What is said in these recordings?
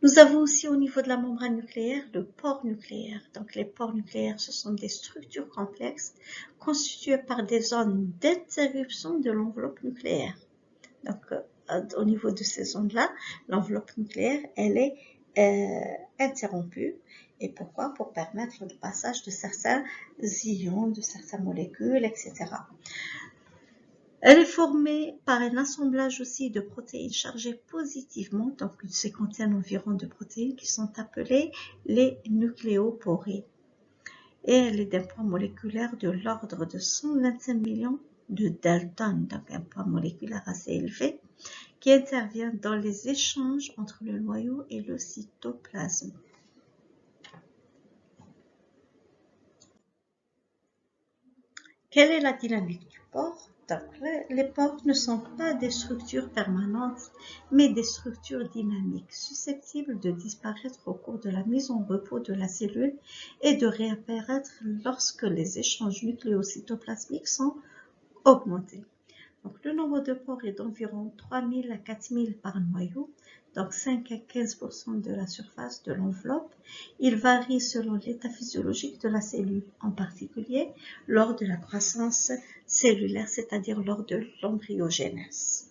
Nous avons aussi au niveau de la membrane nucléaire le pore nucléaire. Donc les pores nucléaires, ce sont des structures complexes constituées par des zones d'interruption de l'enveloppe nucléaire. Donc au niveau de ces zones-là, l'enveloppe nucléaire, elle est interrompue. Et pourquoi? Pour permettre le passage de certains ions, de certaines molécules, etc. Elle est formée par un assemblage aussi de protéines chargées positivement, donc ces contiennent environ de protéines qui sont appelées les nucléoporines. Et elle est d'un poids moléculaire de l'ordre de 125 millions de Dalton, donc un poids moléculaire assez élevé, qui intervient dans les échanges entre le noyau et le cytoplasme. Quelle est la dynamique du pore? Donc, les pores ne sont pas des structures permanentes, mais des structures dynamiques, susceptibles de disparaître au cours de la mise en repos de la cellule et de réapparaître lorsque les échanges nucléocytoplasmiques sont augmentés. Donc, le nombre de pores est d'environ 3000 à 4000 par noyau, donc 5 à 15% de la surface de l'enveloppe. Il varie selon l'état physiologique de la cellule, en particulier lors de la croissance cellulaire, c'est-à-dire lors de l'embryogenèse.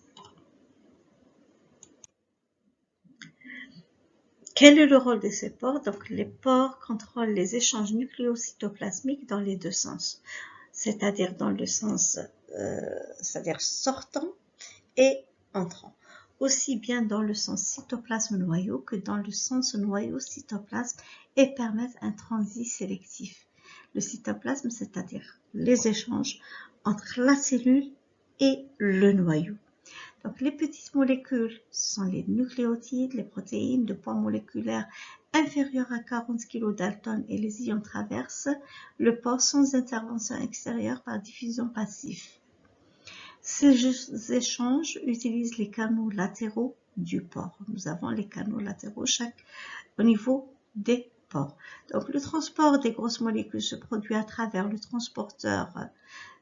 Quel est le rôle de ces pores? Donc, les pores contrôlent les échanges nucléocytoplasmiques dans les deux sens, c'est-à-dire dans le sens c'est-à-dire sortant et entrant, aussi bien dans le sens cytoplasme-noyau que dans le sens noyau-cytoplasme, et permettent un transit sélectif. Le cytoplasme, c'est-à-dire les échanges entre la cellule et le noyau. Donc, les petites molécules sont les nucléotides, les protéines de poids moléculaire inférieur à 40 kDa et les ions traversent le pore sans intervention extérieure par diffusion passive. Ces échanges utilisent les canaux latéraux du pore. Nous avons les canaux latéraux au niveau des pores. Donc, le transport des grosses molécules se produit à travers le transporteur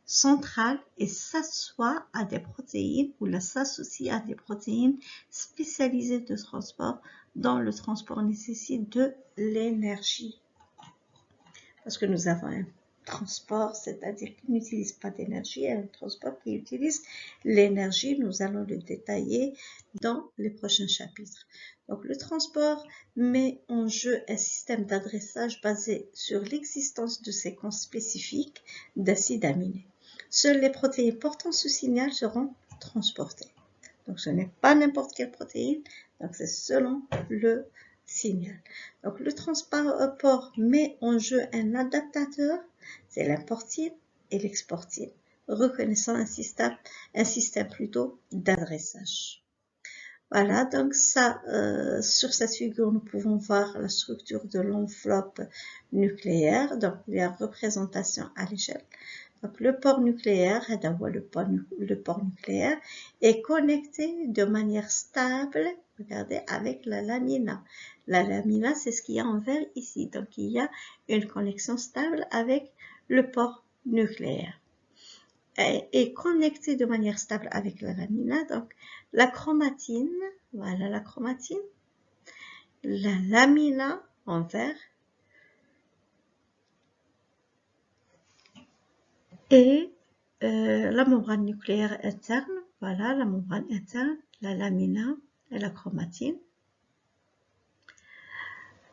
central et s'assoit à des protéines ou s'associe à des protéines spécialisées de transport dont le transport nécessite de l'énergie. Parce que nous avons un transport, c'est-à-dire qui n'utilise pas d'énergie, et un transport qui utilise l'énergie. Nous allons le détailler dans les prochains chapitres. Donc, le transport met en jeu un système d'adressage basé sur l'existence de séquences spécifiques d'acides aminés. Seules les protéines portant ce signal seront transportées. Donc, ce n'est pas n'importe quelle protéine, donc c'est selon le signal. Donc, le transport met en jeu un adaptateur, c'est l'importine et l'exportine, reconnaissant un système plutôt d'adressage. Voilà, donc ça, sur cette figure, nous pouvons voir la structure de l'enveloppe nucléaire, donc la représentation à l'échelle. Donc, le pore nucléaire, le pore nucléaire est connecté de manière stable, regardez, avec la lamina. La lamina, c'est ce qu'il y a en vert ici. Donc, il y a une connexion stable avec le pore nucléaire. Et connecté de manière stable avec la lamina, donc la chromatine, voilà la chromatine, la lamina en vert, et la membrane nucléaire interne, voilà la membrane interne, la lamina et la chromatine,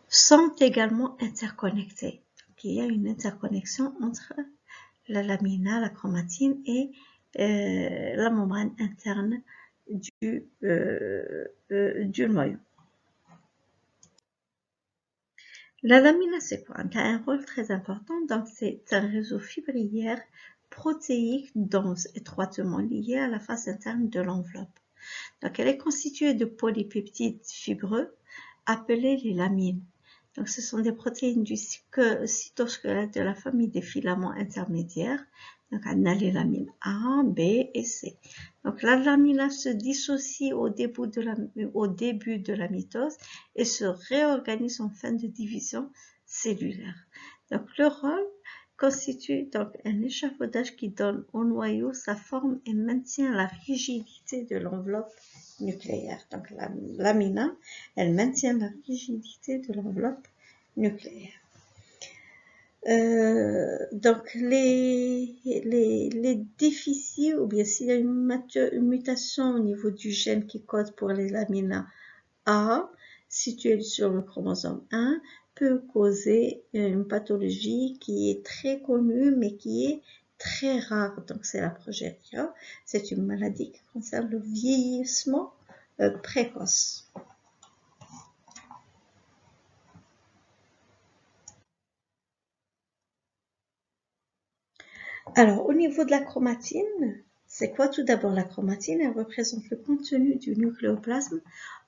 sont également interconnectés. Donc, il y a une interconnexion entre la lamina, la chromatine et la membrane interne du noyau. La lamina, c'est quoi? Elle a un rôle très important, donc c'est un réseau fibrillaire protéique dense, étroitement lié à la face interne de l'enveloppe. Donc, elle est constituée de polypeptides fibreux appelés les lamines. Donc, ce sont des protéines du cytosquelette de la famille des filaments intermédiaires. Donc, on a les lamines A, B et C. Donc, la lamina se dissocie au début de la mitose et se réorganise en fin de division cellulaire. Donc, le rôle, constitue donc un échafaudage qui donne au noyau sa forme et maintient la rigidité de l'enveloppe nucléaire. Donc la lamina, elle maintient la rigidité de l'enveloppe nucléaire. Donc les déficits, ou bien s'il y a une mutation au niveau du gène qui code pour les lamina A, situé sur le chromosome 1, peut causer une pathologie qui est très connue mais qui est très rare. Donc c'est la progéria. C'est une maladie qui concerne le vieillissement précoce. Alors au niveau de la chromatine, c'est quoi tout d'abord la chromatine? Elle représente le contenu du nucléoplasme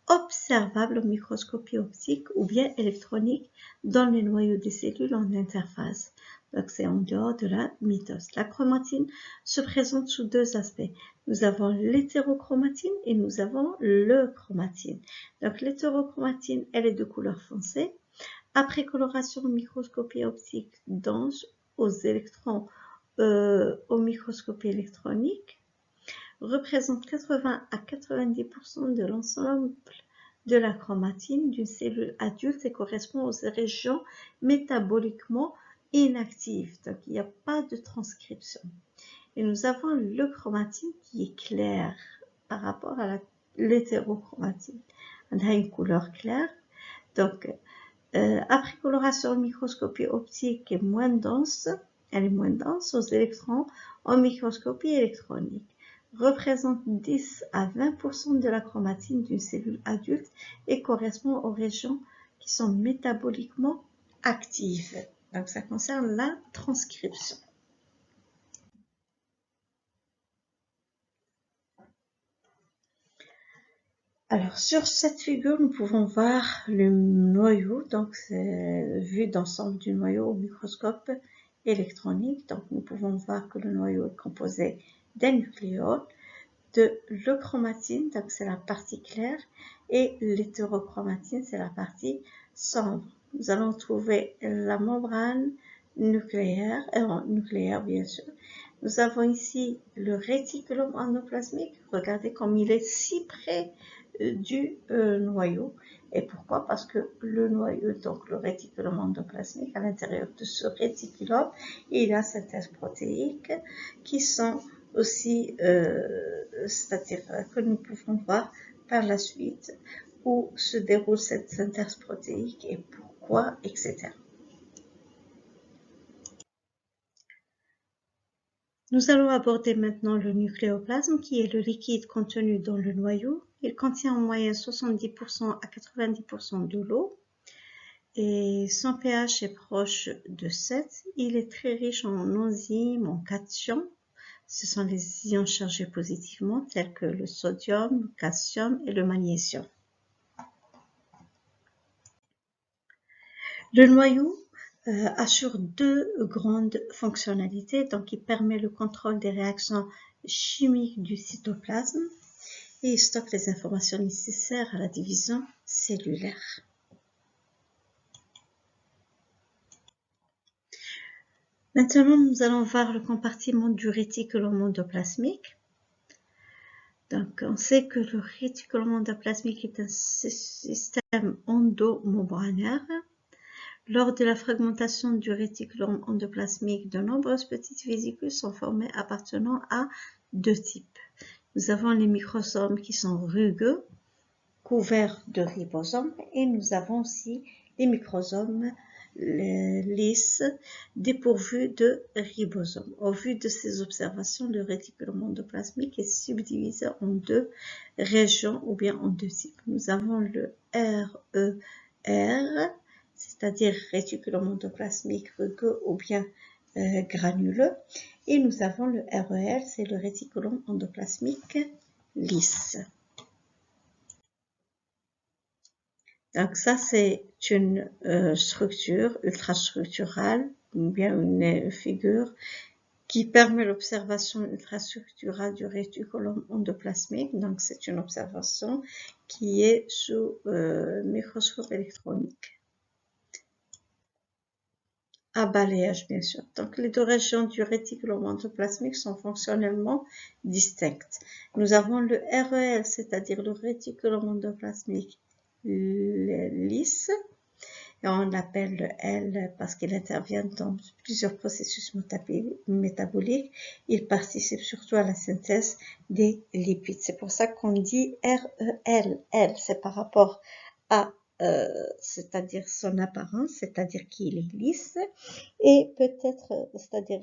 observable en microscopie optique ou bien électronique dans les noyaux des cellules en interphase. Donc c'est en dehors de la mitose. La chromatine se présente sous deux aspects. Nous avons l'hétérochromatine et nous avons le chromatine. Donc l'hétérochromatine, elle est de couleur foncée. Après coloration en microscopie optique dense aux électrons au microscopie électronique, représente 80 à 90% de l'ensemble de la chromatine d'une cellule adulte et correspond aux régions métaboliquement inactives. Donc, il n'y a pas de transcription. Et nous avons le chromatine qui est clair par rapport à l'hétérochromatine. On a une couleur claire. Donc, après coloration en microscopie optique est moins dense, elle est moins dense aux électrons en microscopie électronique. Représente 10 à 20% de la chromatine d'une cellule adulte et correspond aux régions qui sont métaboliquement actives. Donc ça concerne la transcription. Alors sur cette figure, nous pouvons voir le noyau, donc c'est vue d'ensemble du noyau au microscope électronique. Donc nous pouvons voir que le noyau est composé d'un nucléole, de l'euchromatine, donc c'est la partie claire, et l'hétérochromatine, c'est la partie sombre. Nous allons trouver la membrane nucléaire, nucléaire bien sûr. Nous avons ici le réticulum endoplasmique. Regardez comme il est si près du noyau. Et pourquoi? Parce que le noyau, donc le réticulum endoplasmique, à l'intérieur de ce réticulum, il y a synthèse protéique qui sont aussi, c'est-à-dire que nous pouvons voir par la suite où se déroule cette synthèse protéique et pourquoi, etc. Nous allons aborder maintenant le nucléoplasme qui est le liquide contenu dans le noyau. Il contient en moyenne 70% à 90% de l'eau et son pH est proche de 7. Il est très riche en enzymes, en cations. Ce sont les ions chargés positivement tels que le sodium, le calcium et le magnésium. Le noyau assure deux grandes fonctionnalités. Donc, il permet le contrôle des réactions chimiques du cytoplasme et il stocke les informations nécessaires à la division cellulaire. Maintenant, nous allons voir le compartiment du réticulum endoplasmique. Donc, on sait que le réticulum endoplasmique est un système endomembranaire. Lors de la fragmentation du réticulum endoplasmique, de nombreuses petites vésicules sont formées appartenant à deux types. Nous avons les microsomes qui sont rugueux, couverts de ribosomes, et nous avons aussi les microsomes lisses, dépourvus de ribosomes. Au vu de ces observations, le réticulum endoplasmique est subdivisé en deux régions ou bien en deux types. Nous avons le RER, c'est-à-dire réticulum endoplasmique rugueux ou bien granuleux, et nous avons le REL, c'est le réticulum endoplasmique lisse. Donc ça, c'est une structure ultrastructurale, ou bien une figure qui permet l'observation ultrastructurale du réticulum endoplasmique. Donc c'est une observation qui est sous microscope électronique. à balayage, bien sûr. Donc, les deux régions du réticulum endoplasmique sont fonctionnellement distinctes. Nous avons le REL, c'est-à-dire le réticulum endoplasmique lisse, et on l'appelle le L parce qu'il intervient dans plusieurs processus métaboliques. Il participe surtout à la synthèse des lipides. C'est pour ça qu'on dit REL. L, c'est par rapport à c'est-à-dire son apparence, c'est-à-dire qu'il est lisse, et peut-être, c'est-à-dire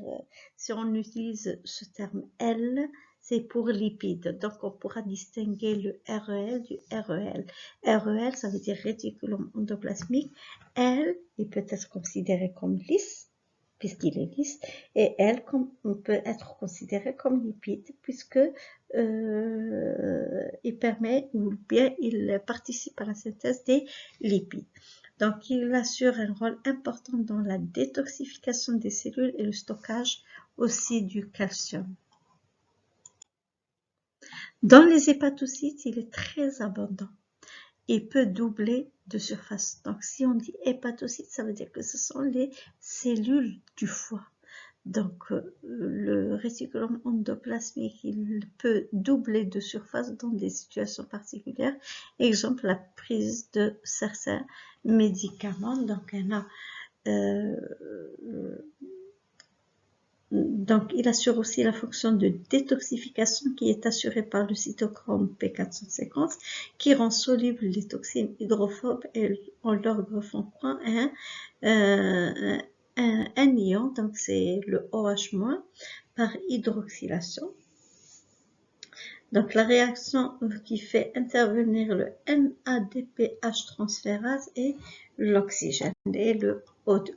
si on utilise ce terme L, c'est pour lipides. Donc on pourra distinguer le REL du REL. REL, ça veut dire réticulum endoplasmique. L, il peut être considéré comme lisse, puisqu'il est lisse, et L on peut être considéré comme lipide, puisque il permet ou bien il participe à la synthèse des lipides. Donc, il assure un rôle important dans la détoxification des cellules et le stockage aussi du calcium. Dans les hépatocytes, il est très abondant et peut doubler de surface. Donc, si on dit hépatocytes, ça veut dire que ce sont les cellules du foie. Donc, le réticulum endoplasmique, il peut doubler de surface dans des situations particulières. Exemple, la prise de certains médicaments. Donc, donc, il assure aussi la fonction de détoxification qui est assurée par le cytochrome P450 qui rend solubles les toxines hydrophobes et en leur greffant un ion, donc c'est le OH- par hydroxylation. Donc la réaction qui fait intervenir le NADPH transférase et l'oxygène et le O2.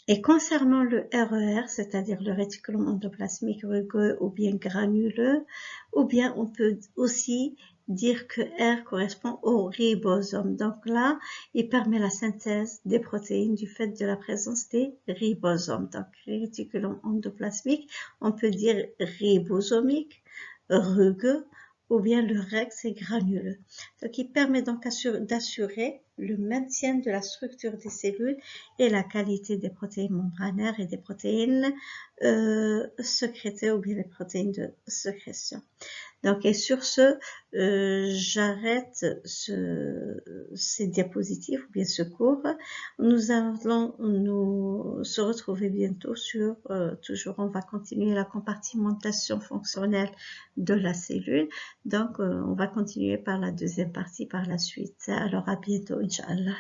Et concernant le RER, c'est-à-dire le réticulum endoplasmique rugueux ou bien granuleux, ou bien on peut aussi dire que R correspond au ribosome. Donc là, il permet la synthèse des protéines du fait de la présence des ribosomes. Donc, réticulum endoplasmique, on peut dire ribosomique, rugueux, ou bien le REX est granuleux. Donc, il permet donc d'assurer le maintien de la structure des cellules et la qualité des protéines membranaires et des protéines sécrétées ou bien les protéines de sécrétion. Donc, et sur ce, j'arrête ces diapositives ou bien ce cours. Nous allons nous se retrouver bientôt sur, toujours on va continuer la compartimentation fonctionnelle de la cellule. Donc, on va continuer par la deuxième partie par la suite. Alors, à bientôt, Inch'Allah.